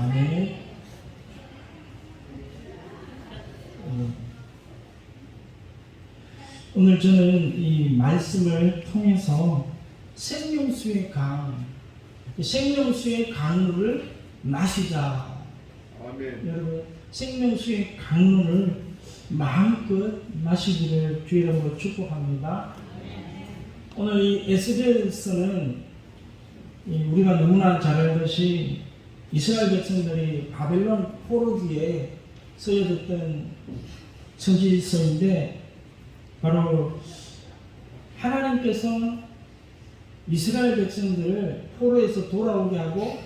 아멘. 오늘 저는 이 말씀을 통해서 생명수의 강, 생명수의 강물을 마시자. 아멘. 여러분, 생명수의 강물을 마음껏 마시기를 주 이름으로 축복합니다. 오늘 이 에스겔서는 우리가 너무나 잘 알듯이 이스라엘 백성들이 바벨론 포로기에 쓰여졌던 선지서인데, 바로 하나님께서 이스라엘 백성들을 포로에서 돌아오게 하고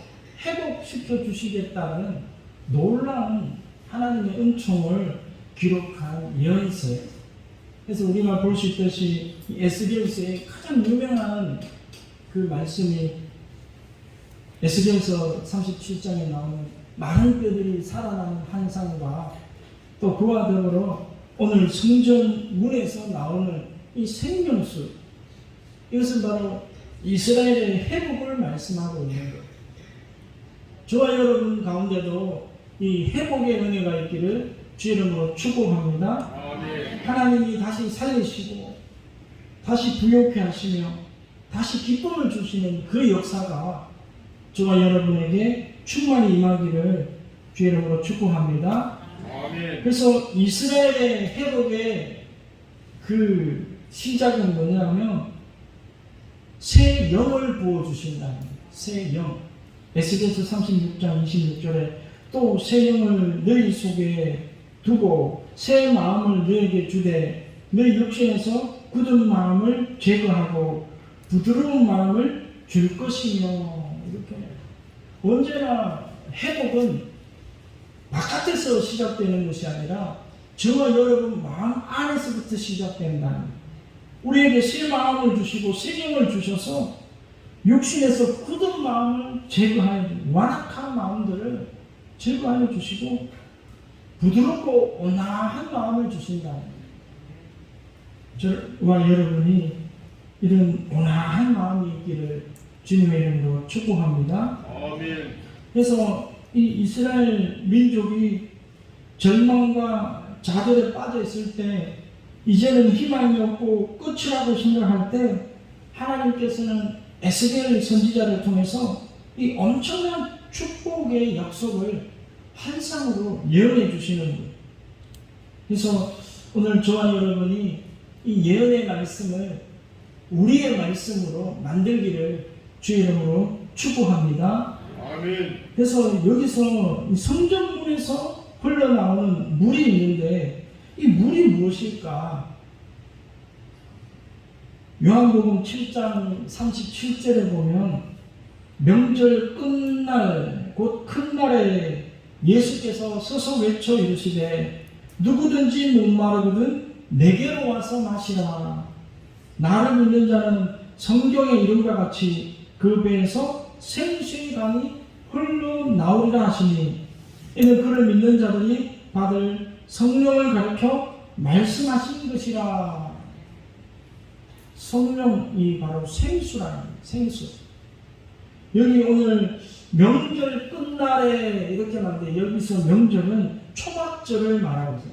회복시켜 주시겠다는 놀라운 하나님의 은총을 기록한 예언서예요. 그래서 우리가 볼 수 있듯이 에스겔서의 가장 유명한 그 말씀이 에스겔서 37장에 나오는 많은 뼈들이 살아나는 환상과, 또 그와 더불어 오늘 성전 문에서 나오는 이 생명수, 이것은 바로 이스라엘의 회복을 말씀하고 있는 거예요. 저와 여러분 가운데도 이 회복의 은혜가 있기를 주 이름으로 축복합니다. 아멘. 하나님이 다시 살리시고 다시 부욕케 하시며 다시 기쁨을 주시는 그 역사가 저와 여러분에게 충만히 임하기를 주 이름으로 축복합니다. 아멘. 그래서 이스라엘의 회복의 그 시작은 뭐냐면 새 영을 부어주신다는 거예요. 새 영. 에스겔서 36장 26절에 또 새 영을 너희 속에 두고 새 마음을 너에게 주되 너희 육신에서 굳은 마음을 제거하고 부드러운 마음을 줄 것이며, 이렇게. 언제나 회복은 바깥에서 시작되는 것이 아니라 저와 여러분 마음 안에서부터 시작된다는 거예요. 우리에게 새 마음을 주시고 새 영을 주셔서 육신에서 굳은 마음을 제거하여, 완악한 마음들을 제거하여 주시고 부드럽고 온화한 마음을 주신다. 저와 여러분이 이런 온화한 마음이 있기를 주님의 이름으로 축복합니다. 아멘. 그래서 이 이스라엘 민족이 절망과 좌절에 빠져 있을 때, 이제는 희망이 없고 끝이라고 생각할 때, 하나님께서는 에스겔 선지자를 통해서 이 엄청난 축복의 약속을 환상으로 예언해 주시는 거예요. 그래서 오늘 저와 여러분이 이 예언의 말씀을 우리의 말씀으로 만들기를 주 이름으로 축복합니다. 아멘. 그래서 여기서 성전문에서 흘러나오는 물이 있는데, 이 물이 무엇일까? 요한복음 7장 37절에 보면 명절 끝날 곧 큰 날에 예수께서 서서 외쳐 이르시되 누구든지 목마르거든 내게로 와서 마시라. 나를 믿는 자는 성경의 이름과 같이 그 배에서 생수의 강이 흘러나오리라 하시니, 이는 그를 믿는 자들이 받을 성령을 가리켜 말씀하신 것이라. 성령이 바로 생수라는 거예요. 생수. 여기 오늘 명절 끝날에 이렇게 말하는데, 여기서 명절은 초막절을 말하고 있어요.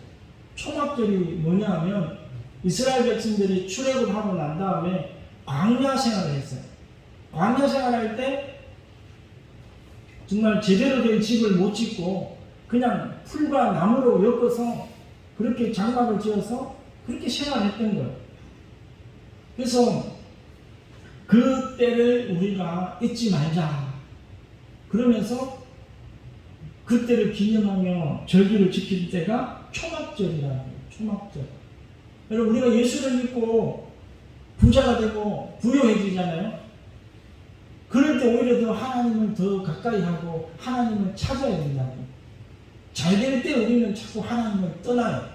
초막절이 뭐냐 하면 이스라엘 백성들이 출애굽하고 난 다음에 광야 생활을 했어요. 광야 생활할 때 정말 제대로 된 집을 못 짓고 그냥 풀과 나무로 엮어서 그렇게 장막을 지어서 그렇게 생활했던 거예요. 그래서 그 때를 우리가 잊지 말자. 그러면서 그때를 기념하며 절기를 지킬 때가 초막절이라는 거예요. 초막절. 여러분, 우리가 예수를 믿고 부자가 되고 부유해지잖아요. 그럴 때 오히려 더 하나님을 더 가까이 하고 하나님을 찾아야 된다는 거예요. 잘 될 때 우리는 자꾸 하나님을 떠나요.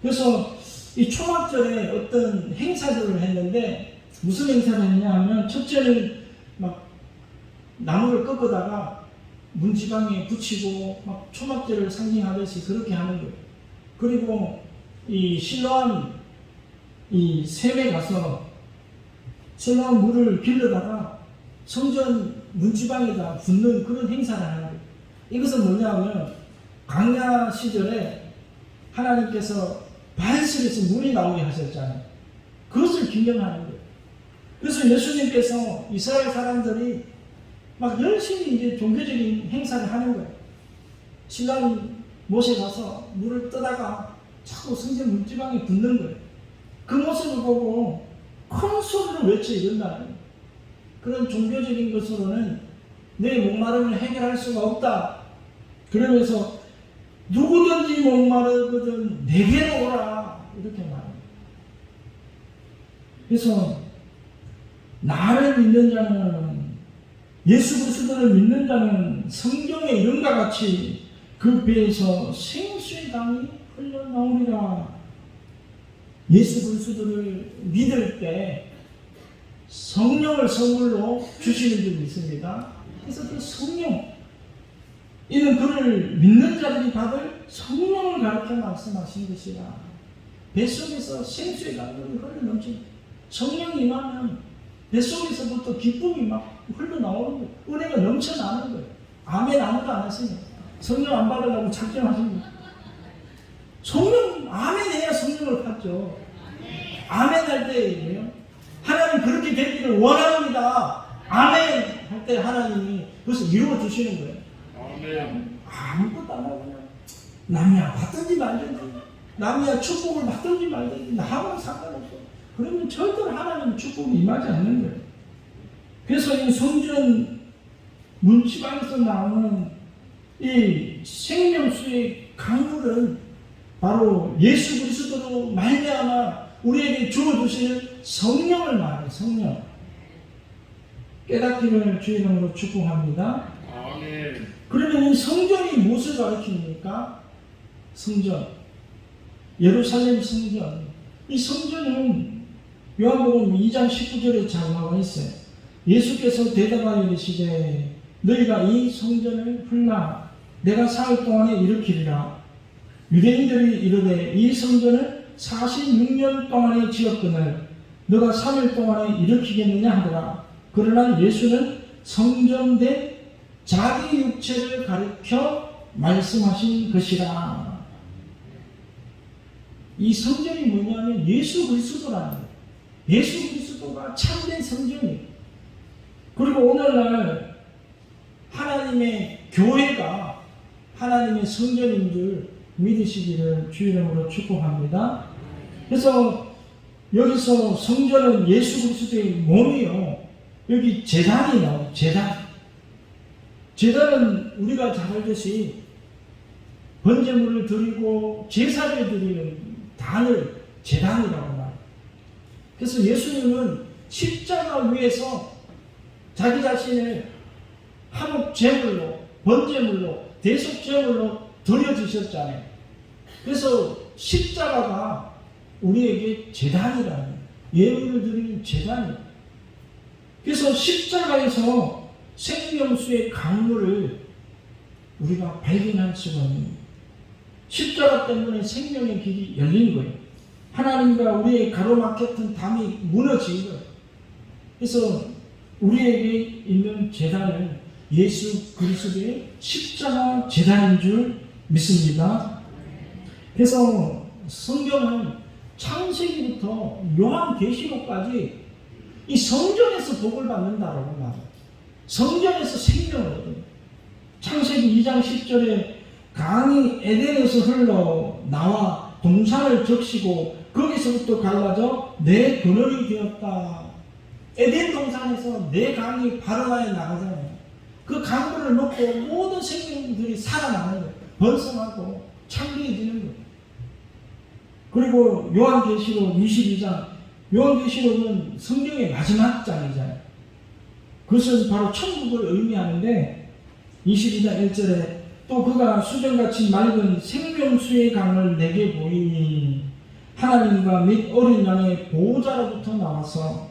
그래서 이 초막절에 어떤 행사들을 했는데, 무슨 행사를 했냐 하면, 첫째는 막 나무를 꺾어다가 문지방에 붙이고 막 초막절을 상징하듯이 그렇게 하는 거예요. 그리고 이 실로암 이 샘에 가서 실로암 물을 길러다가 성전 문지방에다 붓는 그런 행사를 하는 거예요. 이것은 뭐냐면 광야 시절에 하나님께서 반석에서 물이 나오게 하셨잖아요. 그것을 기념하는 거예요. 그래서 예수님께서 이스라엘 사람들이 막 열심히 이제 종교적인 행사를 하는 거예요. 신랑 못에 가서 물을 떠다가 자꾸 성전 문지방에 붓는 거예요. 그 모습을 보고 큰 소리로 외쳐 이른다는 거예요. 그런 종교적인 것으로는 내 목마름을 해결할 수가 없다. 그러면서 누구든지 목마르거든 내게로 오라 이렇게 말합니다. 그래서 나를 믿는 자는, 예수 그리스도를 믿는 자는 성경의 이름과 같이 그 배에서 생수의 강이 흘러나오리라. 예수 그리스도를 믿을 때 성령을 선물로 주시는 줄 믿습니다. 그래서 그 성령, 이는 그를 믿는 자들이 받을 성령을 가르쳐 말씀하신 것이라. 뱃속에서 생수의 강물이 흘러넘치는, 성령이 임하면 뱃속에서부터 기쁨이 막 흘러나오는 거예요. 은혜가 넘쳐나는 거예요. 아멘 아무도 안 하세요. 성령 안 받으려고 작정하신 거예요. 성령 아멘 해야 성령을 받죠. 아멘 할 때예요. 하나님 그렇게 되기를 원합니다. 아멘 할 때 하나님이 그것을 이루어 주시는 거예요. 아멘. 아무것도 안 하고 그냥 남이야 받든지 말든지, 남이야 축복을 받든지 말든지 나하고는 상관없어. 그러면 절대로 하나님 축복이 임하지 않는 거예요. 그래서 이 성전 문지방에서 나오는 이 생명수의 강물은 바로 예수 그리스도로 말미암아 우리에게 주어주시는 성령을 말해요. 성령. 깨닫기를 주의 이름으로 축복합니다. 아멘. 그러면 이 성전이 무엇을 가리킵니까? 성전. 예루살렘 성전. 이 성전은 요한복음 2장 19절에 잘 나와 있어요. 예수께서 대답하여 이르시되 너희가 이 성전을 훌라 내가 사흘 동안에 일으키리라. 유대인들이 이르되 이 성전을 46년 동안에 지었거늘 너가 3일 동안에 일으키겠느냐 하더라. 그러나 예수는 성전된 자기 육체를 가리켜 말씀하신 것이라. 이 성전이 뭐냐면 예수 그리스도라는 거예요. 예수 그리스도가 참된 성전이에요. 그리고 오늘날 하나님의 교회가 하나님의 성전인 줄 믿으시기를 주의 이름으로 축복합니다. 그래서 여기서 성전은 예수 그리스도의 몸이요. 여기 제단이 나와요. 제단. 제단은 우리가 잘 알듯이 번제물을 드리고 제사를 드리는 단을 제단이라고 말해요. 그래서 예수님은 십자가 위에서 자기 자신을 한옥 제물로, 번제물로, 대속 제물로 드려주셨잖아요. 그래서 십자가가 우리에게 제단이라는 거예요. 예물을 드리는 제단이에요. 그래서 십자가에서 생명수의 강물을 우리가 발견할 수가 있는 거예요. 십자가 때문에 생명의 길이 열린 거예요. 하나님과 우리의 가로막혔던 담이 무너진 거예요. 그래서 우리에게 있는 제단은 예수 그리스도의 십자가 제단인 줄 믿습니다. 그래서 성경은 창세기부터 요한계시록까지 이 성전에서 복을 받는다라고 말해요. 성전에서 생명을 얻어요. 창세기 2장 10절에 강이 에덴에서 흘러 나와 동산을 적시고 거기서부터 갈라져 내 그늘이 되었다. 에덴 동산에서 내 강이 바로나에 나가잖아요. 그 강물을 먹고 모든 생명들이 살아나는 거예요. 번성하고 창대해지는 거예요. 그리고 요한계시록 22장, 요한계시록은 성경의 마지막 장이잖아요. 그것은 바로 천국을 의미하는데 22장 1절에 또 그가 수정같이 맑은 생명수의 강을 내게 보이니 하나님과 및 어린 양의 보호자로부터 나와서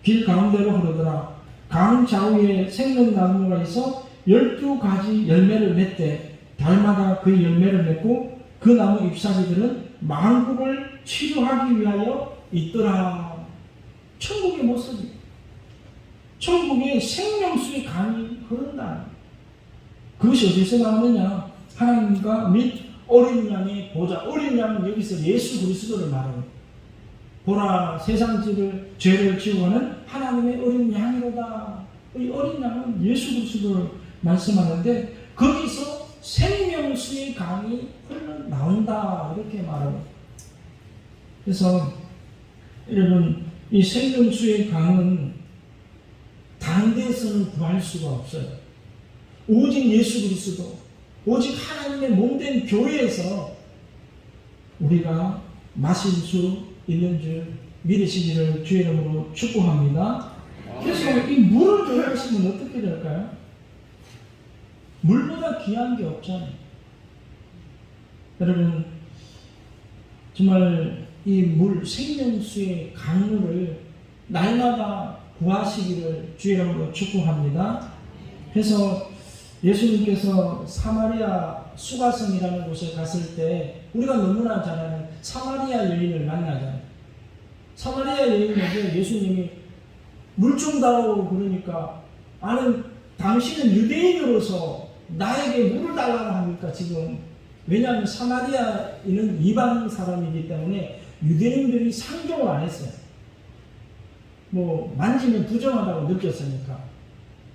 길 가운데로 흐르더라. 강 좌우에 생명나무가 있어 12가지 열매를 맺되 달마다 그 열매를 맺고 그 나무 잎사귀들은 만국을 치료하기 위하여 있더라. 천국의 모습이. 천국에 생명수의 강이 흐른다. 그것이 어디서 나오느냐? 하나님과 및 어린 양의 보좌. 어린 양은 여기서 예수 그리스도를 말하는 거예요. 보라, 세상 죄를 지고 가는 하나님의 어린 양이로다. 이 어린 양은 예수 그리스도를 말씀하는데 거기서 생명수의 강이 흘러나온다 이렇게 말하고, 그래서 여러분 이 생명수의 강은 다른 데서는 구할 수가 없어요. 오직 예수 그리스도, 오직 하나님의 몸된 교회에서 우리가 마실 수 있는 줄 믿으시기를 주의 이름으로 축복합니다. 그래서 이 물을 좋아하시면 어떻게 될까요? 물보다 귀한 게 없잖아요. 여러분 정말 이 물, 생명수의 강물을 날마다 구하시기를 주의 이름으로 축복합니다. 그래서 예수님께서 사마리아 수가성이라는 곳에 갔을 때 우리가 너무나 잘 아는 사마리아 여인을 만나잖아요. 사마리아 여인에게 예수님이 물 좀 다오 그러니까, 아는 당신은 유대인으로서 나에게 물을 달라고 합니까 지금? 왜냐하면 사마리아인은 이방 사람이기 때문에 유대인들이 상종을 안 했어요. 뭐 만지면 부정하다고 느꼈으니까.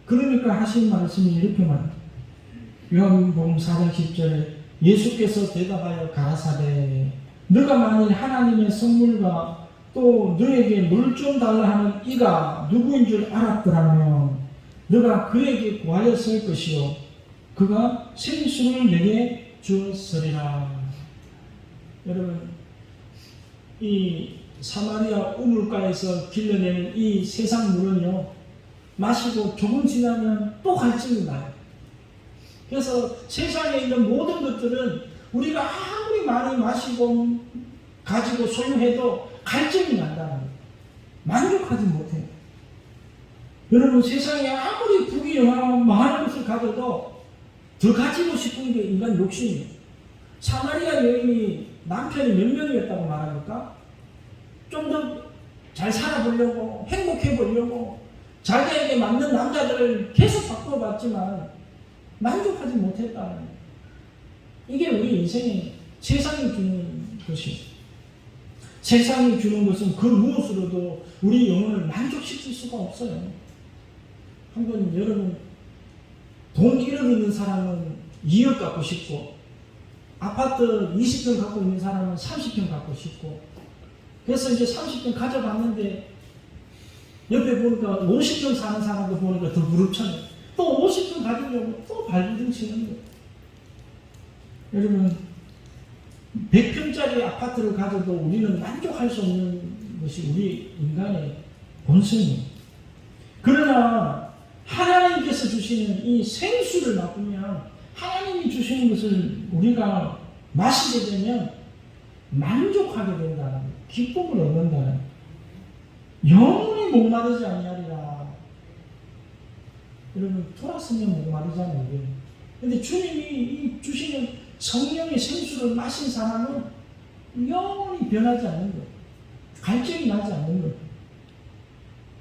그러니까 하신 말씀이 이렇게 말합니다. 요한복음 4장 10절에 예수께서 대답하여 가라사대 너가 만일 하나님의 선물과 또 너에게 물 좀 달라 하는 이가 누구인 줄 알았더라면 너가 그에게 구하였을 것이요 그가 생수를 내게 주었으리라. 여러분 이 사마리아 우물가에서 길러내는 이 세상 물은요 마시고 조금 지나면 또 갈증이 나요. 그래서 세상에 있는 모든 것들은 우리가 아무리 많이 마시고 가지고 소유해도 갈증이 난다는 거예요. 만족하지 못해요. 여러분 세상에 아무리 부귀영화하고 많은 것을 가져도 더 가지고 싶은 게 인간 욕심이에요. 사마리아 여인이 남편이 몇 명이었다고 말합니까? 좀 더 잘 살아보려고 행복해 보려고 자기에게 맞는 남자들을 계속 바꿔봤지만 만족하지 못했다는 거예요. 이게 우리 인생의 세상이 주는 것이에요. 세상이 주는 것은 그 무엇으로도 우리 영혼을 만족시킬 수가 없어요. 한번 여러분 돈 1억 있는 사람은 2억 갖고 싶고 아파트 20평 갖고 있는 사람은 30평 갖고 싶고, 그래서 이제 30평 가져봤는데 옆에 보니까 50평 사는 사람도 보니까 더 부럽잖아요. 또 50평 가지려고 또 발부둥 치는 거예요. 여러분 100평짜리 아파트를 가져도 우리는 만족할 수 없는 것이 우리 인간의 본성이에요. 그러나 하나님께서 주시는 이 생수를 맛보면, 하나님이 주시는 것을 우리가 마시게 되면 만족하게 된다는 거예요. 기쁨을 얻는다는 거예요. 영원히 목마르지 아니하리라. 여러분 돌았으면 목마르잖아요. 그런데 주님이 이 주시는 성령의 생수를 마신 사람은 영원히 변하지 않는 거예요. 갈증이 나지 않는 거예요.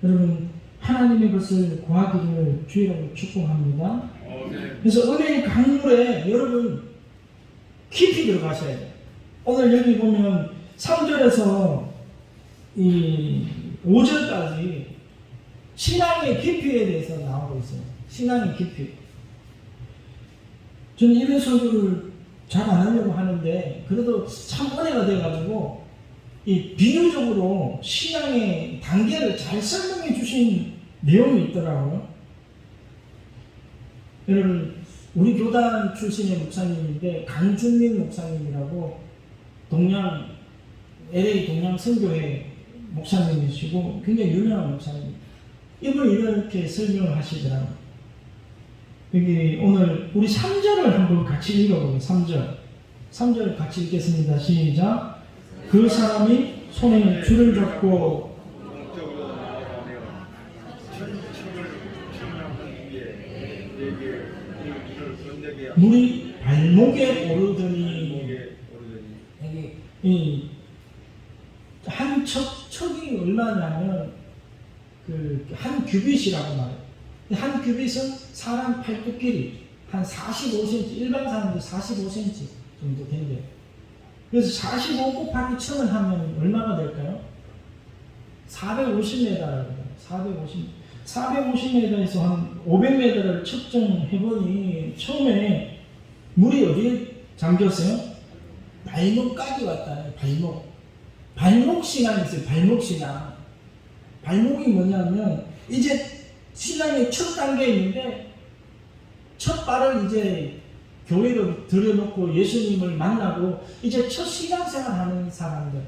여러분 하나님의 것을 구하기를 주의로 축복합니다. 그래서 은혜의 강물에 여러분 깊이 들어가셔야 돼요. 오늘 여기 보면 3절에서 이 5절까지 신앙의 깊이에 대해서 나오고 있어요. 신앙의 깊이. 저는 이런 설교를 잘 안 하려고 하는데 그래도 참 은혜가 돼가지고 이 비유적으로 신앙의 단계를 잘 설명해 주신 내용이 있더라고요. 여러분 우리 교단 출신의 목사님인데 강준민 목사님이라고 동양 LA 동양 선교회 목사님이시고 굉장히 유명한 목사님. 이분이 이렇게 설명을 하시더라고요. 여기 오늘 우리 3절을 한번 같이 읽어보게요. 3절 같이 읽겠습니다. 시작. 그 사람이 손에 줄을 잡고 물이 발목에 오르더니, 이 한 척이 얼마냐면 한 규빗이라고 말해요. 한 규빗은 사람 팔뚝 길이 한 45cm, 일반 사람들 45cm 정도 된대요. 그래서 45 곱하기 1000을 하면 얼마가 될까요? 450m라고 해요. 450m에서 한 500m를 측정해보니 처음에 물이 어디에 잠겼어요? 발목까지 왔다는 발목 신앙이 있어요. 발목 신앙. 발목이 뭐냐면 이제 신앙의 첫 단계에 있는데 첫 발을 이제 교회로 들여놓고 예수님을 만나고 이제 첫 신앙생활 하는 사람들,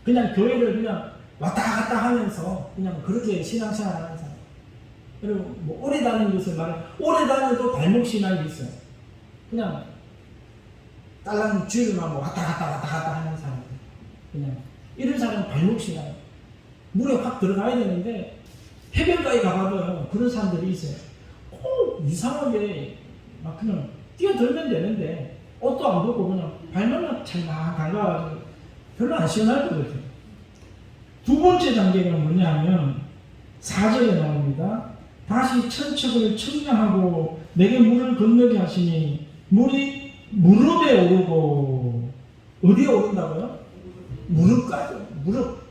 그냥 교회를 그냥 왔다 갔다 하면서 그냥 그렇게 신앙생활 하는 사람. 그리고 뭐 오래 다니는 것을 말해, 오래 다녀도 발목 신앙이 있어요. 그냥 딸랑 주일만 뭐 왔다 갔다 하는 사람들, 그냥 이런 사람은 발목 신앙. 물에 확 들어가야 되는데 해변가에 가봐도요 그런 사람들이 있어요. 이상하게 막 그냥 뛰어들면 되는데 옷도 안 벗고 그냥 발만 찰랑 담가가지고 별로 안 시원할 것 같아요. 두 번째 단계가 뭐냐면 4절에 나옵니다. 다시 천척을 청량하고 내게 물을 건너게 하시니 물이 무릎에 오르고, 어디에 오른다고요? 무릎까지. 무릎.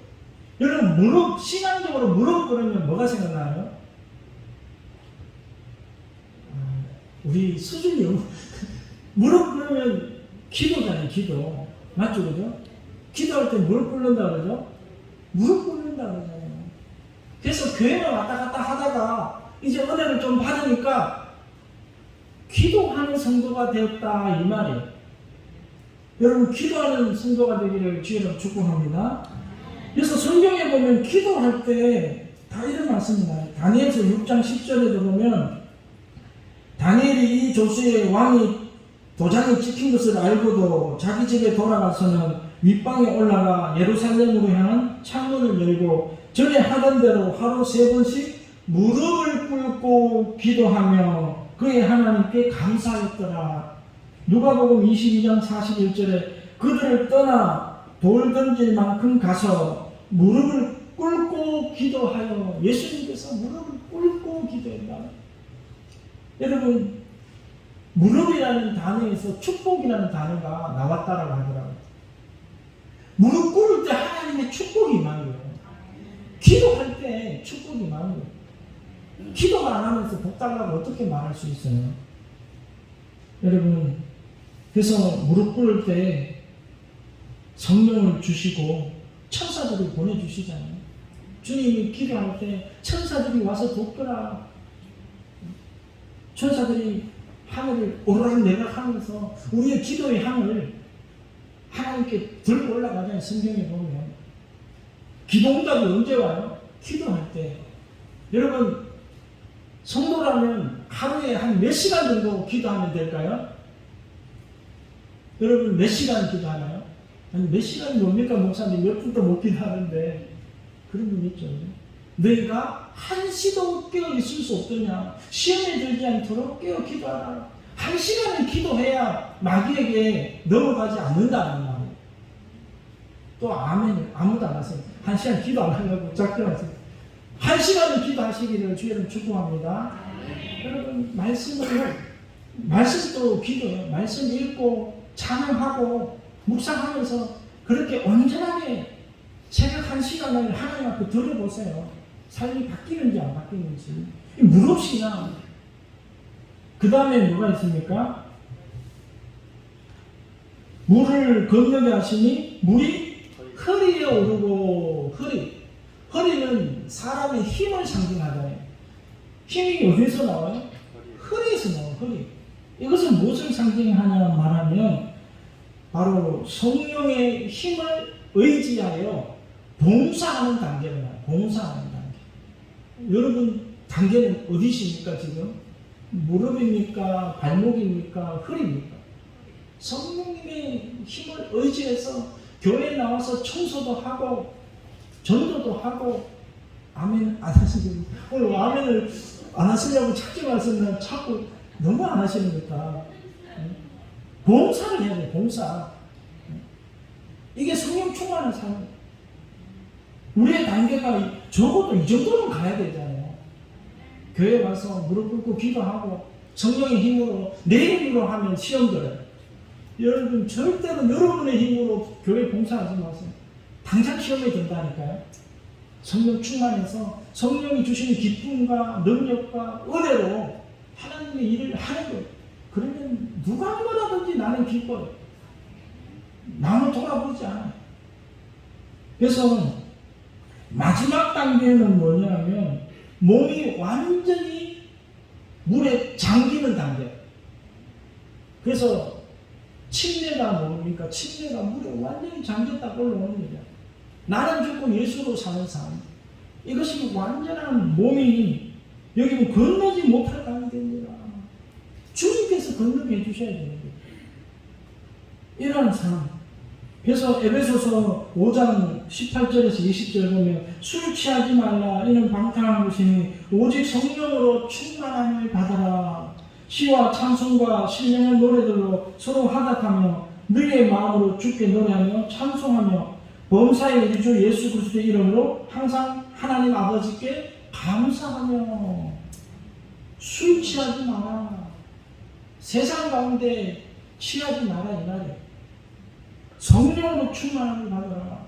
여러분 무릎, 신앙적으로 무릎 꿇으면 뭐가 생각나요? 우리 수준이 무릎 꿇으면 기도잖아요. 기도 맞죠? 그죠? 기도할 때 무릎 꿇는다 그러죠? 무릎 꿇는다 그러잖아요. 그래서 교회만 왔다 갔다 하다가 이제 은혜를 좀 받으니까 기도하는 성도가 되었다 이 말이에요. 여러분 기도하는 성도가 되기를 주의로 축복합니다. 그래서 성경에 보면 기도할 때 다 이런 말씀이 나와요. 다니엘서 6장 10절에도 보면 다니엘이 이 조수의 왕이 도장이 찍힌 것을 알고도 자기 집에 돌아가서는 윗방에 올라가 예루살렘으로 향한 창문을 열고 전에 하던 대로 하루 3번씩 무릎을 꿇고 기도하며 그의 하나님께 감사했더라. 누가복음 22장 41절에 그들을 떠나 돌 던질 만큼 가서 무릎을 꿇고 기도하여, 예수님께서 무릎을 꿇고 기도했다. 여러분 무릎이라는 단어에서 축복이라는 단어가 나왔다라고 하더라고요. 무릎 꿇을 때 하나님의 축복이 임하는 거예요. 기도할 때 축복이 임하는 거예요. 기도가 안 하면서 복 달라고 어떻게 말할 수 있어요? 여러분 그래서 무릎 꿇을 때 성령을 주시고 천사들을 보내주시잖아요. 주님이 기도할 때 천사들이 와서 돕더라. 천사들이 하늘을 오르락내리락 하면서 우리의 기도의 향을 하나님께 들고 올라가잖아요. 성경에 보면 기도 응답이 언제 와요? 기도할 때. 여러분 성도라면 하루에 한 몇 시간 정도 기도하면 될까요? 여러분 몇 시간 기도하나요? 아니 몇 시간이 뭡니까? 목사님 몇 분도 못 기도하는데 그런 분 있죠. 너희가 한시도 깨어 있을 수 없더냐? 시험에 들지 않도록 깨어 기도하라. 1시간을 기도해야 마귀에게 넘어가지 않는다는 말이에요. 또 아멘 아무도 안 하세요. 1시간 기도 안 하려고 작정하세요. 1시간을 기도하시기를 주의를 축복합니다. 여러분 말씀도 기도해요. 말씀 읽고 찬양하고 묵상하면서 그렇게 온전하게 새벽 1시간을 하나님 앞에 들어보세요. 삶이 바뀌는지 안 바뀌는지. 무릎이나 그 다음에 뭐가 있습니까? 물을 건너게 하시니 물이 허리에 오르고, 허리는 사람의 힘을 상징하잖아요. 힘이 어디서 나와요? 허리에서 나와요. 허리. 이것은 무엇을 상징하냐 말하면 바로 성령의 힘을 의지하여 봉사하는 단계를 말해요. 봉사하는 단계. 여러분 단계는 어디십니까 지금? 무릎입니까? 발목입니까? 허리입니까? 성령님의 힘을 의지해서 교회에 나와서 청소도 하고 전도도 하고. 아멘 안 하시는 오늘 아멘을 안 하시려고 찾지 마시면 자꾸 너무 안 하시니까 봉사를 해야 돼요. 봉사. 이게 성령 충만한 삶. 우리의 단계가 적어도 이 정도는 가야 되잖아요. 교회 와서 무릎 꿇고 기도하고 성령의 힘으로 내 힘으로 하면 시험 들어요. 여러분 절대로 여러분의 힘으로 교회 봉사하지 마세요. 당장 시험에 든다니까요. 성령 충만해서 성령이 주시는 기쁨과 능력과 은혜로 하나님의 일을 하는 거예요. 그러면 누가 뭐라든지 나는 기뻐요. 남을 돌아보지 않아요. 그래서 마지막 단계는 뭐냐면 몸이 완전히 물에 잠기는 단계. 그래서 침례가 뭡니까? 침례가 물에 완전히 잠겼다 올라오는 거죠. 나는 죽고 예수로 사는 삶. 이것이 완전한 몸이 여기 건너지 못할 단계입니다. 주님께서 건너게 해주셔야 되는 거예요. 이런 삶. 그래서 에베소서 5장 18절에서 20절 보면 술 취하지 말라 이는 방탕한 것이니 오직 성령으로 충만함을 받아라. 시와 찬송과 신령한 노래들로 서로 화답하며 너희의 마음으로 주께 노래하며 찬송하며 범사의 우리 주 예수 그리스도의 이름으로 항상 하나님 아버지께 감사하며. 술 취하지 마라. 세상 가운데 취하지 마라 이 말이에요. 성령으로 충만함을 받아라.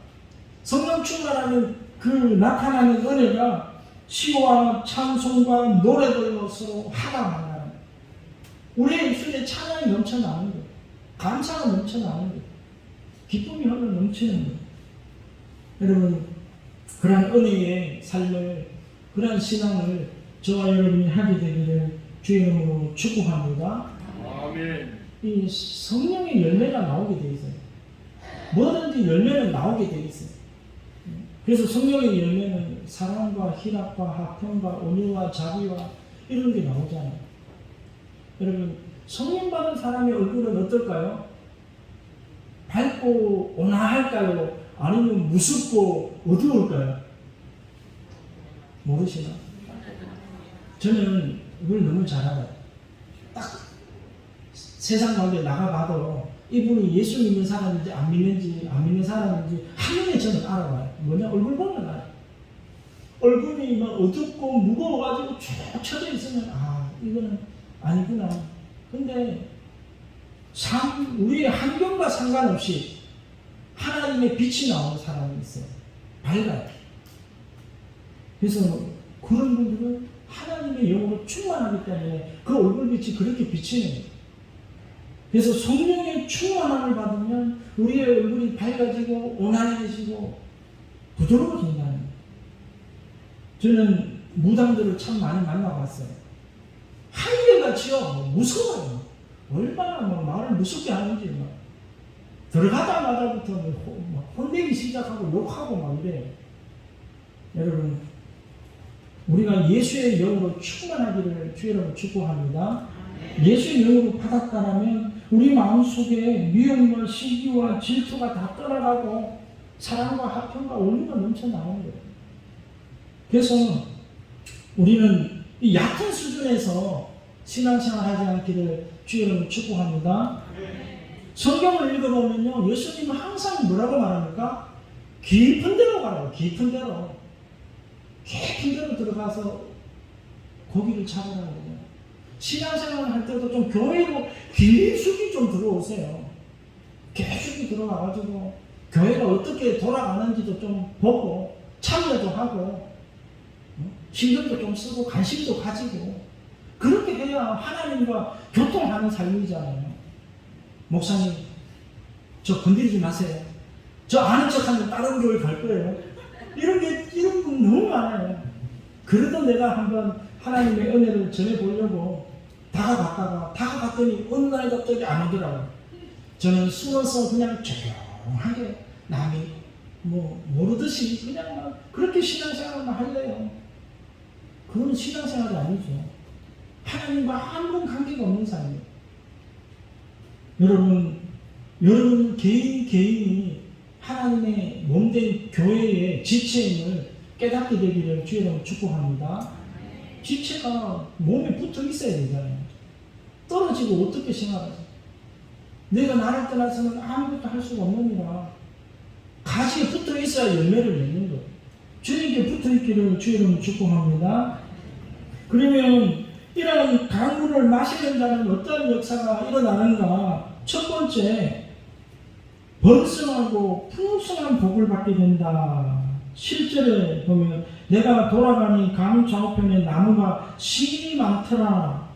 성령 충만하면 그 나타나는 은혜가 시와 찬송과 노래들로 서로 화답하라. 우리의 입술에 찬양이 넘쳐나는 거예요. 감사가 넘쳐나는 거예요. 기쁨이 흘러 넘치는 거예요. 여러분, 그러한 은혜의 삶을, 그러한 신앙을 저와 여러분이 하게 되기를 주의 이름으로 축복합니다. 아멘. 이 성령의 열매가 나오게 돼 있어요. 뭐든지 열매는 나오게 돼 있어요. 그래서 성령의 열매는 사랑과 희락과 화평과 온유와 자비와 이런 게 나오잖아요. 여러분, 성령 받은 사람의 얼굴은 어떨까요? 밝고 온화할까요? 아니면 무섭고 어두울까요? 모르시나? 저는 이걸 너무 잘 알아요. 딱 세상 가운데 나가봐도 이분이 예수 믿는 사람인지 안 믿는 사람인지 한눈에 저는 알아봐요. 뭐냐? 얼굴 보면 알아요. 얼굴이 막 어둡고 무거워가지고 쭉 쳐져 있으면 이거는 아니구나. 근데 우리의 환경과 상관없이 하나님의 빛이 나오는 사람이 있어요. 밝아요. 그래서 그런 분들은 하나님의 영으로 충만하기 때문에 그 얼굴빛이 그렇게 비치는 거예요. 그래서 성령의 충만함을 받으면 우리의 얼굴이 밝아지고 온화해지고 부드러워진다는 거예요. 저는 무당들을 참 많이 만나봤어요. 한결같이요. 무서워요. 얼마나 말을 무섭게 하는지 막. 들어가자마자부터 혼내기 시작하고 욕하고 막 이래요. 여러분, 우리가 예수의 영으로 충만하기를 주의 이름으로 축복합니다. 예수의 영으로 받았다라면 우리 마음속에 미움과 시기와 질투가 다 떠나가고 사랑과 화평과 온유가 넘쳐나오는 거예요. 그래서 우리는 이 얕은 수준에서 신앙생활 하지 않기를 주의 이름으로 축복합니다. 성경을 읽어보면요, 예수님은 항상 뭐라고 말합니까? 깊은 데로 가라고. 깊은 데로 들어가서 고기를 잡으라고 그래요. 신앙생활을 할 때도 좀 교회로 깊숙이 좀 들어오세요. 깊숙이 들어가가지고 교회가 어떻게 돌아가는지도 좀 보고 참여도 하고 신경도 좀 쓰고 관심도 가지고 그렇게 해야 하나님과 교통하는 삶이잖아요. 목사님, 저 건드리지 마세요. 저 아는 척하면 다른 교회 갈 거예요. 이런 분 너무 많아요. 그래도 내가 한번 하나님의 은혜를 전해보려고 다가갔더니 어느 날 갑자기 안 오더라고요. 저는 숨어서 그냥 조용하게 남이 모르듯이 그냥 막 그렇게 신앙생활만 할래요. 그건 신앙생활이 아니죠. 하나님과 아무런 관계가 없는 삶이에요. 여러분 개인이 하나님의 몸된 교회의 지체임을 깨닫게 되기를 주의 이름으로 축복합니다. 지체가 몸에 붙어 있어야 되잖아요. 떨어지고 어떻게 생활하지? 내가 나를 떠나서는 아무것도 할 수가 없느니라. 가지에 붙어 있어야 열매를 맺는 거예요. 주님께 붙어있기를 주의 이름으로 축복합니다. 그러면 이런 강물을 마시는 자는 어떤 역사가 일어나는가? 첫 번째, 번성하고 풍성한 복을 받게 된다. 7절에 보면 내가 돌아가니 강 좌우편에 나무가 심이 많더라.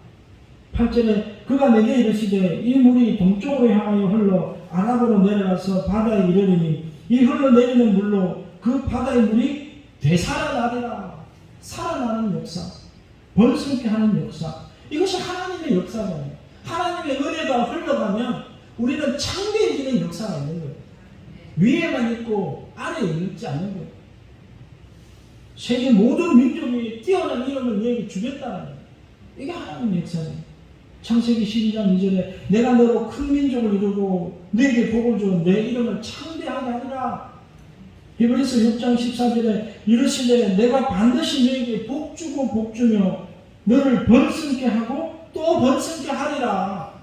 8절에 그가 내게 이르시되 이 물이 동쪽으로 향하여 흘러 아랍으로 내려가서 바다에 이르리니 이 흘러내리는 물로 그 바다의 물이 되살아나리라. 살아나는 역사, 번성케 하는 역사, 이것이 하나님의 역사잖아요. 하나님의 은혜가 흘러가면 우리는 창대해지는 역사가 있는 거예요. 위에만 있고 아래에 있지 않는 거예요. 세계 모든 민족이 뛰어난 이름을 너에게 주겠다는 거예요. 이게 하나님의 역사예요. 창세기 12장 2절에 내가 너로 큰 민족을 이루고 너에게 복을 주어 내 이름을 창대하게 하리라. 히브리서 6장 14절에 이르시되 내가 반드시 너에게 복 주고 복 주며 너를 번성케 하고 또 번성케 하리라.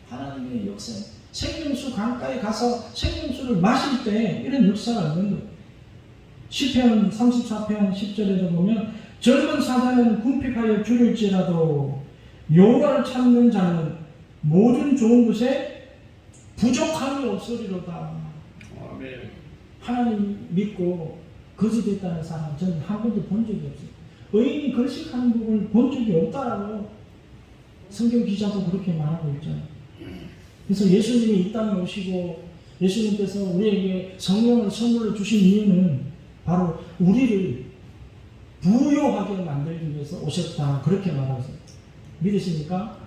하나님의 역사예요. 생명수 강가에 가서 생명수를 마실 때 이런 역사가 있는 거예요. 시편 34편 10절에도 보면 젊은 사자는 궁핍하여 줄일지라도 여호와를 찾는 자는 모든 좋은 것에 부족함이 없으리로다. 아멘. 하나님 믿고 거짓됐다는 사람 저는 한 번도 본 적이 없어요. 의인이 걸식하는 부분을 본 적이 없다라고 성경 기자도 그렇게 말하고 있잖아요. 그래서 예수님이 이 땅에 오시고 예수님께서 우리에게 성령을 선물로 주신 이유는 바로 우리를 부요하게 만들기 위해서 오셨다. 그렇게 말하세요. 믿으십니까?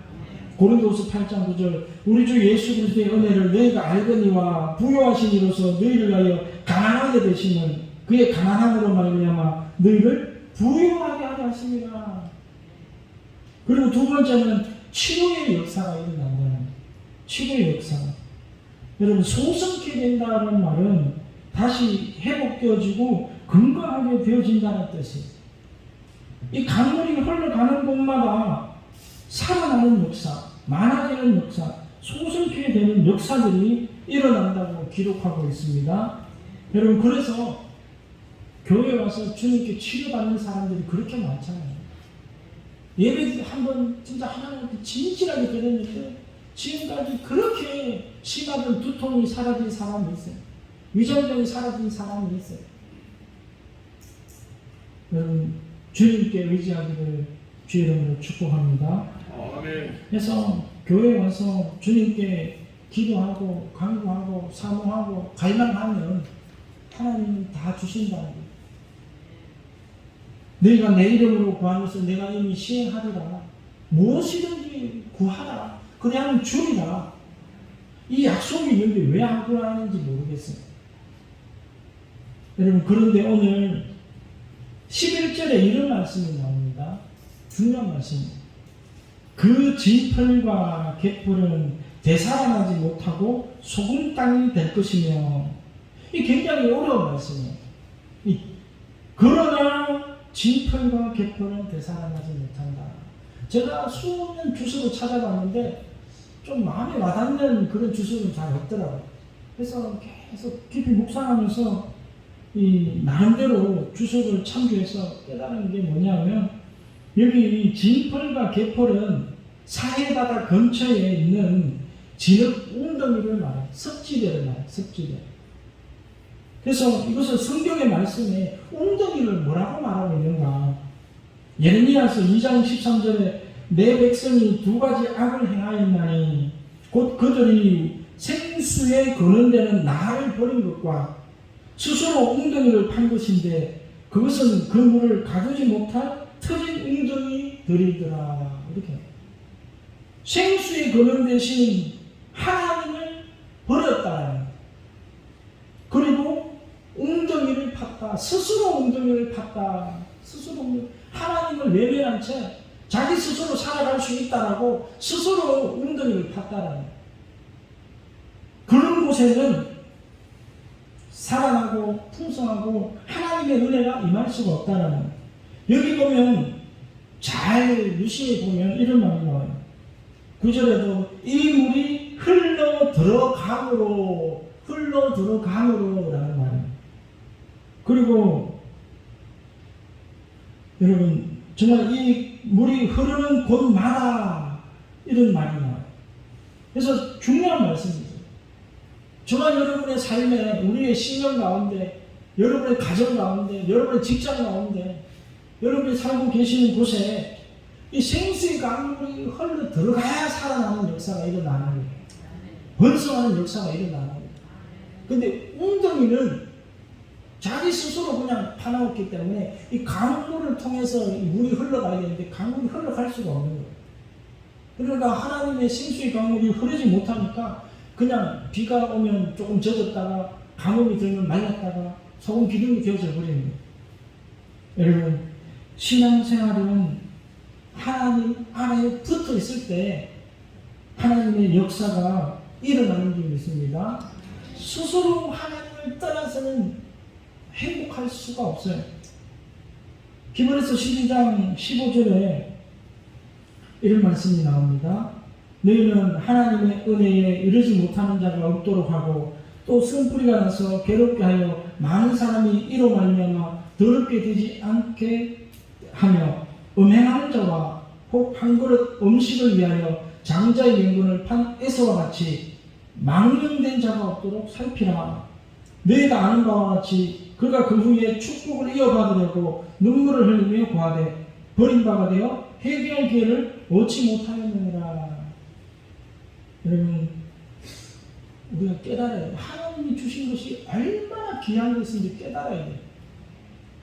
고린도후서 8장 9절 우리 주 예수 그리스도의 은혜를 너희가 알거니와 부요하신 이로서 너희를 위하여 가난하게 되시는 그의 가난함으로 말미암아 너희를 부요하게 하게 하십니다. 그리고 두 번째는 치료의 역사가 일어난다는 거예요. 치료의 역사. 여러분 소성케 된다는 말은 다시 회복되어지고 건강하게 되어진다는 뜻이에요. 이 강물이 흘러가는 곳마다 살아나는 역사, 많아지는 역사, 소성케 되는 역사들이 일어난다고 기록하고 있습니다. 여러분 그래서 교회에 와서 주님께 치료받는 사람들이 그렇게 많잖아요. 예배 한번 진짜 하나님께 진실하게 드렸는데 지금까지 그렇게 심하던 두통이 사라진 사람이 있어요. 위장병이 사라진 사람이 있어요. 여러분 주님께 의지하기를 주의 이름으로 축복합니다. 아멘. 그래서 교회에 와서 주님께 기도하고 간구하고 사모하고 갈망하면 하나님은 다 주신다는 거예요. 너희가 내 이름으로 구하는 것을 내가 이미 시행하리라. 무엇이든지 구하라. 그냥 주리라. 이 약속이 있는데 왜 안 구하는지 모르겠어요. 여러분 그런데 오늘 11절에 이런 말씀이 나옵니다. 중요한 말씀입니다. 그 진펄과 갯벌은 되살아나지 못하고 소금 땅이 될 것이며, 이 굉장히 어려운 말씀이에요. 그러나 진펄과 갯벌은 되살아나지 못한다. 제가 수년 주석을 찾아봤는데 좀 마음에 와닿는 그런 주석은 잘 없더라고요. 그래서 계속 깊이 묵상하면서 이 나름대로 주석을 참조해서 깨달은 게 뭐냐면, 여기 진펄과 갯벌은 사해바다 근처에 있는 진흙 웅덩이를 말해요. 습지대를 말해요. 습지대. 그래서 이것을 성경의 말씀에 웅덩이를 뭐라고 말하고 있는가? 예레미야서 2장 13절에 내 백성이 두 가지 악을 행하였나니 곧 그들이 생수에 거는 데는 나를 버린 것과 스스로 웅덩이를 판 것인데 그것은 그 물을 가두지 못할 터진 웅덩이들이더라. 이렇게 생수에 거는 대신 하나님을 버렸다. 그리고 웅덩이를 팠다. 스스로 웅덩이를 팠다. 스스로 하나님을 외면한 채 자기 스스로 살아갈 수 있다라고 스스로 웅덩이를 팠다라는. 그런 곳에는 살아나고 풍성하고 하나님의 은혜가 임할 수가 없다라는. 여기 보면 잘 유심히 보면 이런 말이 나와요. 9절에도 이 물이 흘러 들어감으로 라는 말이에요. 그리고 여러분 정말 이 물이 흐르는 곳마다 이런 말이 나와요. 그래서 중요한 말씀이죠. 정말 여러분의 삶에, 우리의 신경 가운데, 여러분의 가정 가운데, 여러분의 직장 가운데, 여러분이 살고 계시는 곳에 이 생수의 강물이 흘러 들어가야 살아나는 역사가 일어나는 거예요. 번성하는 역사가 일어나는 거예요. 근데 웅덩이는 자기 스스로 그냥 파놓았기 때문에 이 강물을 통해서 이 물이 흘러가야 되는데 강물이 흘러갈 수가 없는 거예요. 그러니까 하나님의 생수의 강물이 흐르지 못하니까 그냥 비가 오면 조금 젖었다가 가뭄이 들면 말랐다가 소금 기둥이 되어져 버리는 거예요. 여러분 신앙생활은 하나님 안에 붙어 있을 때 하나님의 역사가 일어나는 줄 믿습니다. 스스로 하나님을 떠나서는 행복할 수가 없어요. 히브리서 12장 15절에 이런 말씀이 나옵니다. 너희는 하나님의 은혜에 이르지 못하는 자가 없도록 하고 또 쓴뿌리가 나서 괴롭게 하여 많은 사람이 이로 말미암아 더럽게 되지 않게 하며 음행하는 자와 혹 한 그릇 음식을 위하여 장자의 명분을 판 에서와 같이 망령된 자가 없도록 살피라. 너희가 아는 바와 같이 그가 그 후에 축복을 이어받으려고 눈물을 흘리며 구하되 버린 바가 되어 회개할 기회를 얻지 못하였느니라. 여러분 우리가 깨달아야 돼요. 하나님이 주신 것이 얼마나 귀한 것인지 깨달아야 돼요.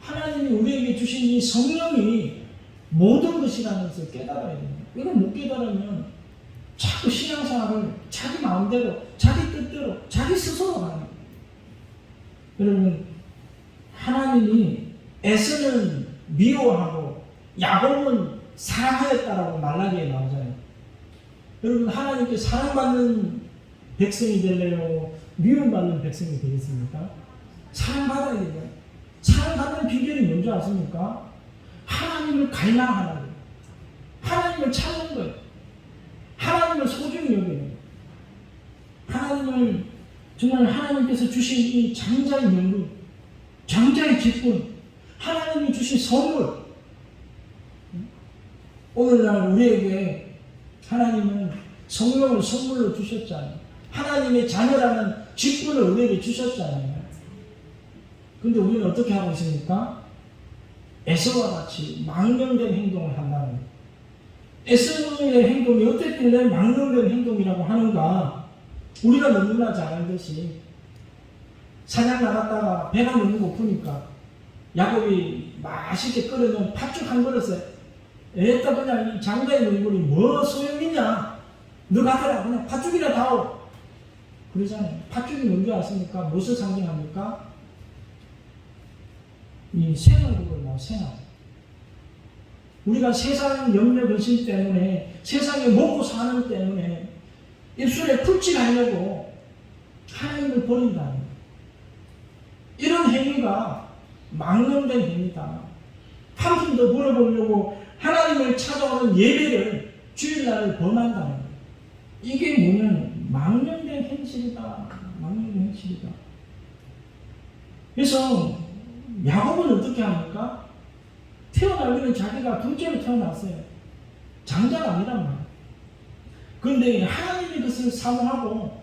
하나님이 우리에게 주신 이 성령이 모든 것이라는 것을 깨달아야 됩니다. 이걸 못 깨달으면 자꾸 신앙생활을 자기 마음대로, 자기 뜻대로, 자기 스스로 하는 거예요. 여러분 하나님이 에서는 미워하고 야곱은 사랑하였다라고 말라기에 나오잖아요. 여러분 하나님께 사랑받는 백성이 될래요? 미움받는 백성이 되겠습니까? 사랑받아야 돼요. 사랑받는 비결이 뭔지 아십니까? 하나님을 갈망하는 거예요. 하나님을 찾는 거예요. 하나님을 소중히 여기는 거예요. 하나님을 정말 하나님께서 주신 이 장자의 명분, 장자의 직분, 하나님이 주신 선물. 오늘날 우리에게 하나님은 성령을 선물로 주셨잖아요. 하나님의 자녀라는 직분을 우리에게 주셨잖아요. 근데 우리는 어떻게 하고 있습니까? 에서와 같이 망령된 행동을 한다는 거예요. 에서의 행동이 어떻길래 망령된 행동이라고 하는가? 우리가 너무나 잘 알듯이 사냥 나갔다가 배가 너무 고프니까 야곱이 맛있게 끓여놓은 팥죽 한 그릇에 에따 그냥 이 장자의 명분이 뭐 소용이냐? 너 가더라 그냥 팥죽이나 다오. 그러잖아요. 팥죽이 뭔지 아십니까? 무엇을 상징합니까? 이 생활국을 뭐 생활. 우리가 세상 염려 근심 때문에 세상에 먹고 사는 때문에 입술에 풀칠하려고 하나님을 버린다는 거예요. 이런 행위가 망령된 행위다. 한 푼 더 벌어보려고 하나님을 찾아오는 예배를 주일날을 범한다는 거예요. 이게 뭐냐면 망령된 행실이다. 망령된 행실이다. 그래서 야곱은 어떻게 합니까? 태어나기는 자기가 둘째로 태어났어요. 장자가 아니란 말이에요. 그런데 하나님이 그것을 사모하고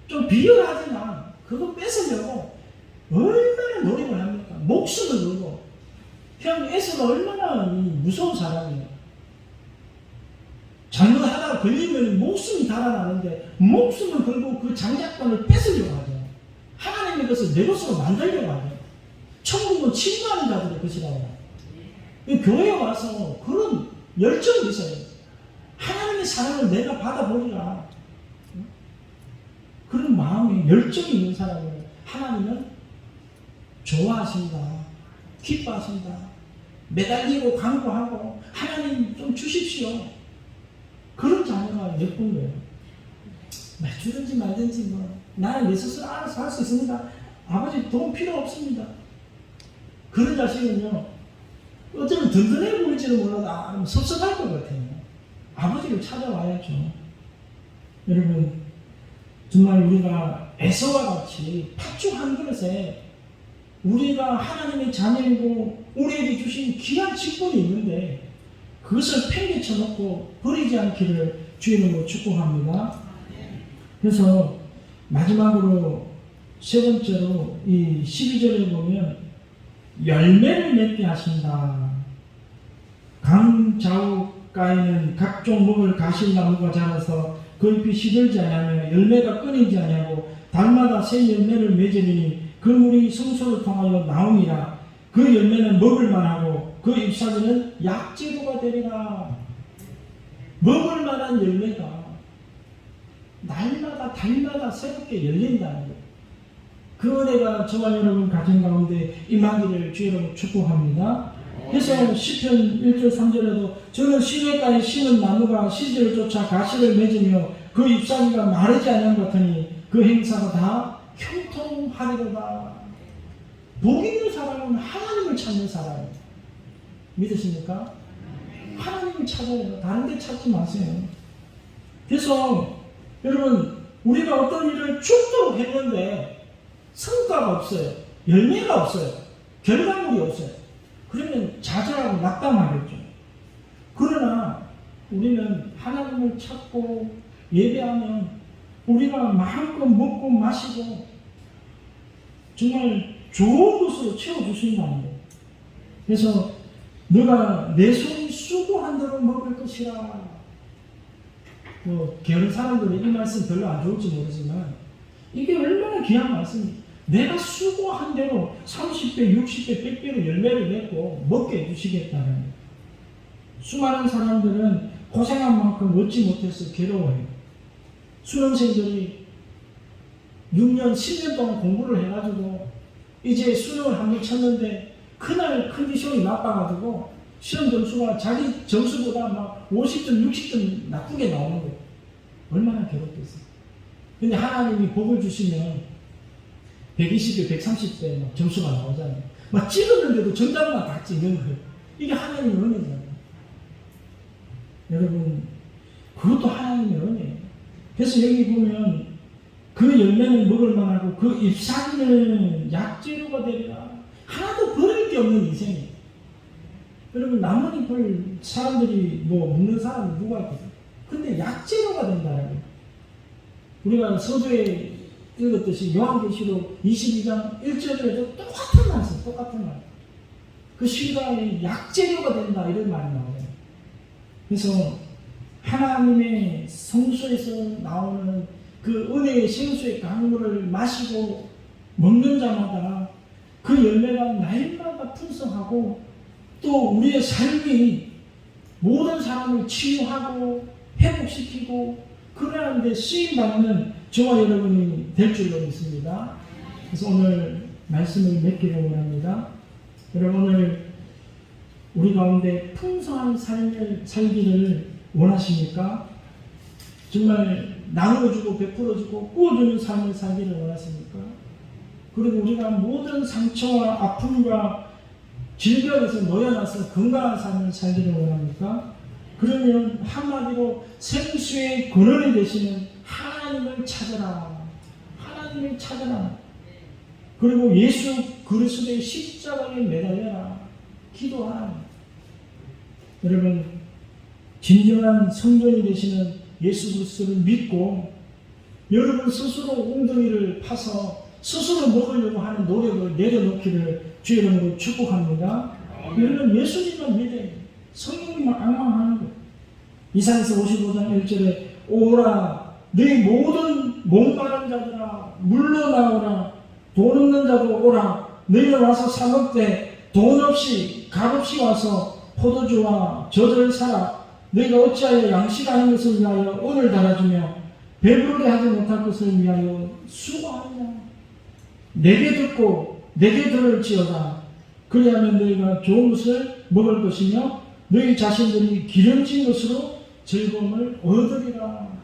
좀 비열하지만 그거 뺏으려고 얼마나 노력을 합니까? 목숨을 걸고. 형 에서가 얼마나 무서운 사람이에요. 잘못하다가 걸리면 목숨이 달아나는데 목숨을 걸고 그 장자권을 뺏으려고 하죠. 하나님이 그것을 내 것으로 만들려고 하죠. 천국은 침노하는 자들의 것이라고. 교회에 와서 그런 열정이 있어요. 하나님의 사랑을 내가 받아보리라. 그런 마음에 열정이 있는 사람을 하나님은 좋아하신다. 기뻐하신다. 매달리고 간구하고 하나님 좀 주십시오. 그런 자녀가 예쁜 거예요. 주든지 말든지 뭐 나는 내 스스로 알아서 할 수 있습니다. 아버지 돈 필요 없습니다. 그런 자식은요 어쩌면 든든해 보일지도 몰라도 섭섭할 것 같아요. 아버지를 찾아와야죠. 여러분 정말 우리가 에서와 같이 팥죽 한 그릇에 우리가 하나님의 자녀이고 우리에게 주신 귀한 직분이 있는데 그것을 팽개쳐 놓고 버리지 않기를 주의 이름으로 축복합니다. 그래서 마지막으로 세 번째로 이 12절에 보면 열매를 맺게 하신다. 강자우가에는 각종 먹을 가시나무가 자라서 그 잎이 시들지 아니하며 열매가 끊이지 아니하고 달마다 새 열매를 맺으니 그 물이 성소를 통하여 나오니라. 그 열매는 먹을 만하고 그 잎사귀는 약재료가 되리라. 먹을 만한 열매가 날마다 달마다 새롭게 열린다는 거예요. 그 은혜가 저와 여러분 가정 가운데 임하기를 주의 이름으로 축복합니다. 그래서 시편 1절 3절에도 저는 시냇가에 심은 나무가 시절을 쫓아 가시를 맺으며 그 잎사귀가 마르지 않은 것 같으니 그 행사가 다 형통하리로다. 복 있는 사람은 하나님을 찾는 사람이에요. 믿으십니까? 하나님을 찾아요. 다른 데 찾지 마세요. 그래서 여러분 우리가 어떤 일을 죽도록 했는데 성과가 없어요. 열매가 없어요. 결과물이 없어요. 그러면 좌절하고 낙담하겠죠. 그러나 우리는 하나님을 찾고 예배하면 우리가 마음껏 먹고 마시고 정말 좋은 것으로 채워주신다는 거예요. 그래서 너가 내 손이 수고한 대로 먹을 것이라. 게으른 사람들은 이 말씀 별로 안 좋을지 모르지만 이게 얼마나 귀한 말씀이에요. 내가 수고한 대로 30배, 60배, 100배로 열매를 맺고 먹게 해주시겠다는 거예요. 수많은 사람들은 고생한 만큼 얻지 못해서 괴로워해요. 수능생들이 6년, 10년 동안 공부를 해가지고 이제 수능을 한 번 쳤는데 그날 컨디션이 나빠가지고 시험 점수가 자기 점수보다 막 50점, 60점 나쁘게 나오는 거예요. 얼마나 괴롭겠어요. 근데 하나님이 복을 주시면 120배, 130배 막 점수가 나오잖아요. 막 찍었는데도 정답만 다 찍는 거예요. 이게 하나님의 은혜잖아요. 여러분, 그것도 하나님의 은혜예요. 그래서 여기 보면 그 열매는 먹을 만하고 그 잎사귀는 약재료가 되리라. 하나도 버릴 게 없는 인생이에요. 여러분, 나뭇잎을 사람들이 먹는 사람이 누가 있거든요. 근데 약재료가 된다는 거예요. 우리가 서두에 읽었듯이 요한계시록 22장 1절에도 똑같은 말씀, 똑같은 말. 그 실과의 약재료가 된다 이런 말이 나와요. 그래서 하나님의 성소에서 나오는 그 은혜의 생수의 강물을 마시고 먹는 자마다 그 열매가 날마다 풍성하고 또 우리의 삶이 모든 사람을 치유하고 회복시키고 그러는 데 쓰임받는 저와 여러분이 될 줄로 믿습니다. 그래서 오늘 말씀을 맺기를 원합니다. 여러분 오늘 우리 가운데 풍성한 삶을 살기를 원하십니까? 정말 나누어주고 베풀어주고 꾸어주는 삶을 살기를 원하십니까? 그리고 우리가 모든 상처와 아픔과 질병에서 놓여나서 건강한 삶을 살기를 원합니까? 그러면 한마디로 생수의 근원이 되시는 하나님을 찾아라. 하나님을 찾아라. 그리고 예수 그리스도의 십자가에 매달려라. 기도하라. 여러분 진정한 성전이 되시는 예수 그리스도를 믿고 여러분 스스로 엉덩이를 파서 스스로 먹으려고 하는 노력을 내려놓기를 주의 이름으로 축복합니다. 여러분 예수님만 믿어요. 성령님만 앙망하는 거예요. 이사야서 55장 1절에 오라 너희 모든 목마른 자들아 물러나오라 돈 없는 자도 오라 너희는 와서 사 먹되 돈 없이 값없이 와서 포도주와 젖을 사라 너희가 어찌하여 양식하는 것을 위하여 은을 달아주며 배부르게 하지 못할 것을 위하여 수고하느냐. 내게 듣고 내게 들을지어다. 그리하면 너희가 좋은 것을 먹을 것이며 너희 자신들이 기름진 것으로 즐거움을 얻으리라.